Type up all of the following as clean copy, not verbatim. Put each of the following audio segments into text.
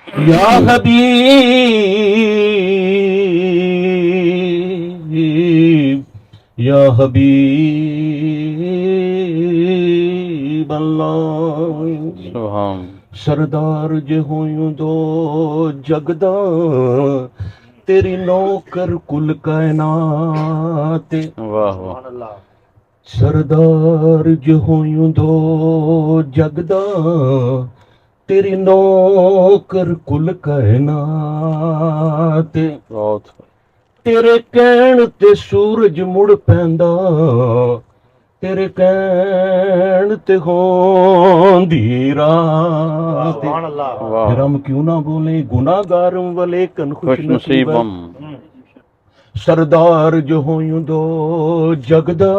یا حبیب یا حبیب اللہ سبحان سردار جے ہویوں دو جگدا تیری نوکر کل کائنات واہ واہ سردار جو ہویوں دو جگدا تیری نوکر کل کائنات بہت تیرے کہن تے سورج مڑ پیندا تیرے کہن تے ہوندی رات واہ پھر ہم کیوں نہ بولیں گناہگارم ولیکن خوش خوش نصیبم نصیبم سردار جو ہویوں دو جگدا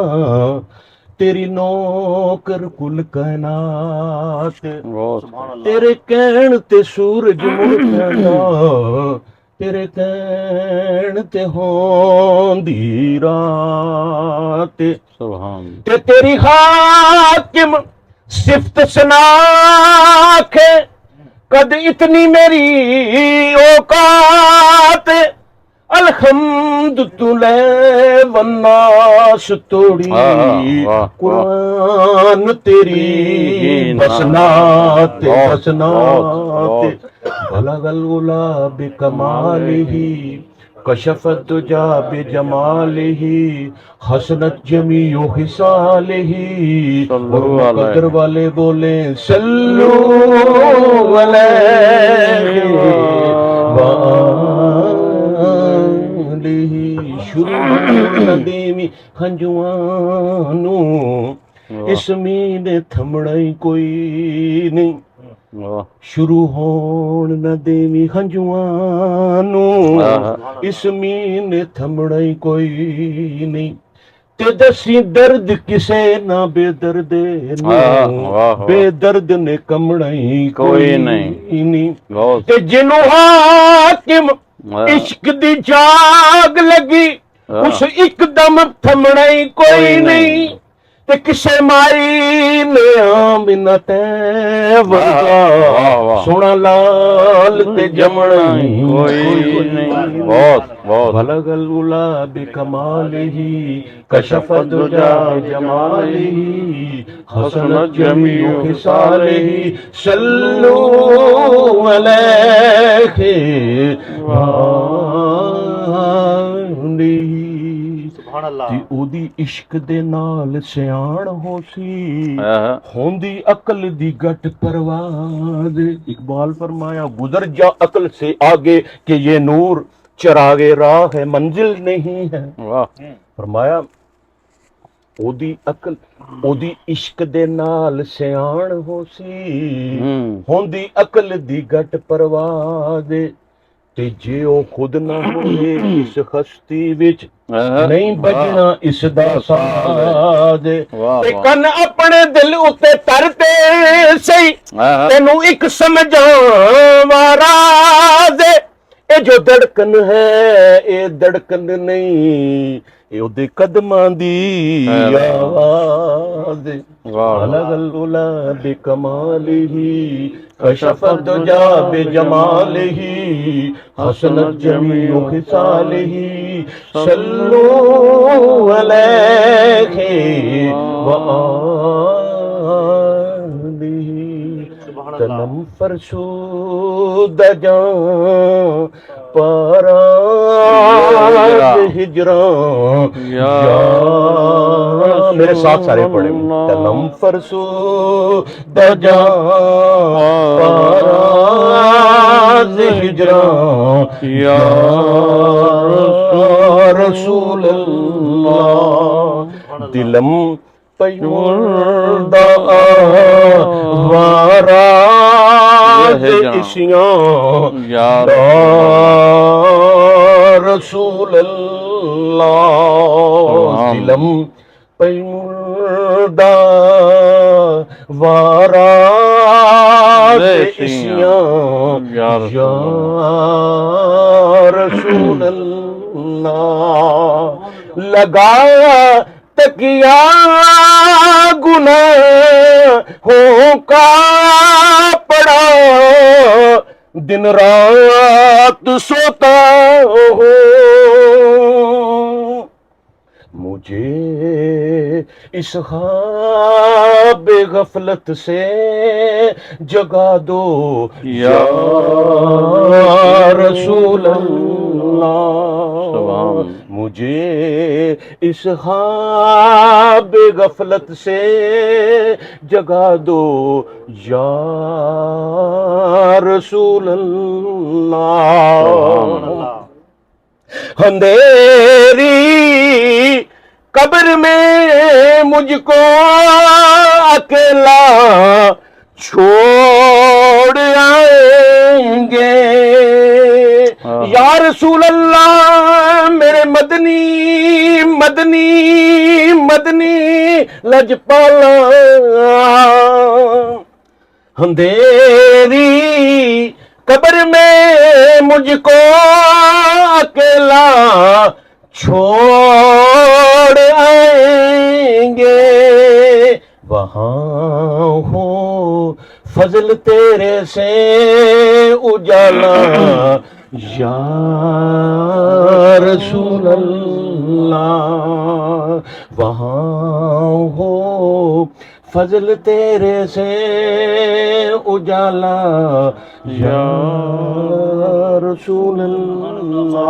تیری نوکر کل کائنات بہت تیرے کہن تے سورج مڑ پیندا تیرے کہن تے ہوندی رات سبحان تے تیری حاکم صفت سناکھ قد اتنی میری اوقات الحمد تو لے والناس توڑی واہ قرآن تیری بسنات بسنات بلغ العلا بکمالہ کشف الدجا بجمالہ حسنت جمیع خصالہ اور مقدر والے بولیں صلو علیہ وآلہ شروع ندیمی ہنجوانو اس مینے تھمڑائی کوئی نہیں واہ شروع ہون نہ دیوی ہنجوانو اس مینے تھمڑائی کوئی نہیں تے دسی درد کسے نہ بے درد بے درد نے کمڑائی کوئی نہیں بہت تے جنوں حاکم عشق دی جاگ لگی اس ایک دم تھمڑائی کوئی نہیں تے کسے مائی نے آمنت ورگا سونا لال تے جمڑائی کوئی نہیں بہت بہت بلغ العلا بکمالہ کشف الدجا بجمالہ حسنت جمیع خصالہ صلو علیہ وآلہ تی او دی عشق دے نال سیاں ہو سی ہوندی عقل دی گٹ پرواز اقبال فرمایا گزر جا عقل سے آگے کہ یہ نور چراغے راہ ہے منزل نہیں ہے واہ فرمایا او دی عقل او دی عشق دے نال سیاں ہو سی ہوندی عقل دی گٹ پرواز تے جے او خود نہ ہوئے اس ہستی وچ نہیں بجنا اس دا ساز تے کن اپنے دل اتے ترتے سی تینوں ایک سمجھاواں راز اے جو دھڑکن ہے اے دھڑکن نہیں اے او دے قدماں دی آواز بلغ العلا بکمالہ کشف الدجا بجمالہ حسنت جمیع خصالہ صلو علیہ وآلہ تنم فرسود جان پاراز ہجران یا میرے ساتھ سارے پڑھیں تنم فرسود جان پاراز ہجران یا رسول اللہ دلم پیمردہ واراز اشیاں یا رسول اللہ دلم پیمردہ واراز اشیاں یا رسول اللہ لگایا تکیا گناہوں کا پڑا دن رات سوتا ہوں، مجھے اس خواب غفلت سے جگا دو یا رسول اللہ، مجھے اس خواب غفلت سے جگا دو یا رسول اللہ، اندھیری قبر میں مجھ کو اکیلا چھوڑ آئیں گے یا رسول اللہ، میرے مدنی مدنی مدنی لجپالا، اندھیری قبر میں مجھ کو اکیلا چھوڑ آئیں گے، وہاں ہو فضل تیرے سے اجالا یا رسول اللہ، وہاں ہو فضل تیرے سے اجالا یا رسول اللہ،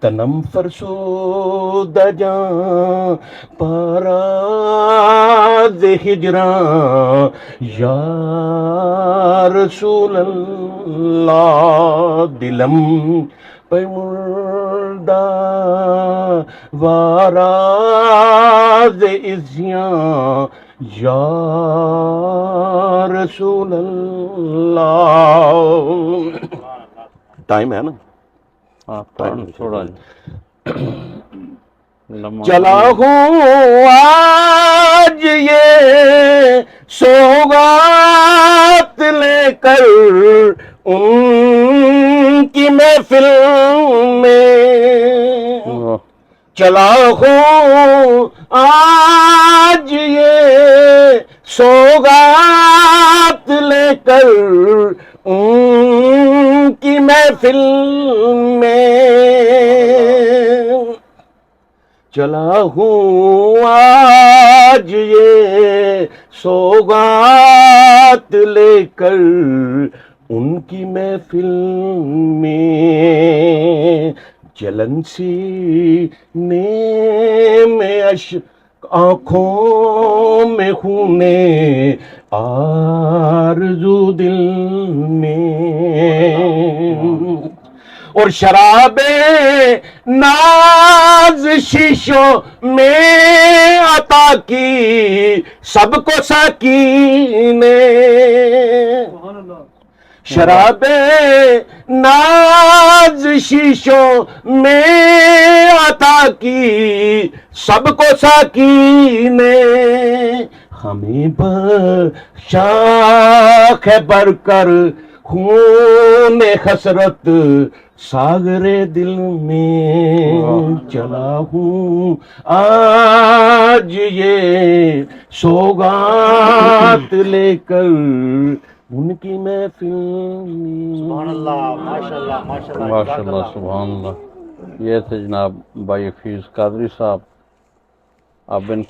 تنم فرسود جاں پراز ہجراں یا رسول اللہ، دلم پہ مردہ واراز ازیاں یا رسول اللہ۔ ٹائم ہے نا؟ تھوڑا چلا ہوں آج یہ سوغات لے کر ان کی محفل میں، چلا ہوں آج یہ سوغات لے کر ان کی محفل میں، چلا ہوں آج یہ سوغات لے کر ان کی محفل میں، جلن سینے میں آنکھوں میں خونے آرزو دل میں، اور شراب ناز شیشوں میں عطا کی سب کو ساقی نے، شراب ناز شیشوں میں عطا کی سب کو ساقی نے، ہمیں بخشا خیبر کر خون حسرت ساغر دل میں، چلا ہوں آج یہ سوغات لے کر ان کی محفل میں۔ سبحان اللہ، ماشاء اللہ، ماشاء اللہ، ماشاء اللہ، سبحان اللہ۔ یہ تھے جناب بھائی حفیظ قادری صاحب، اب ان کے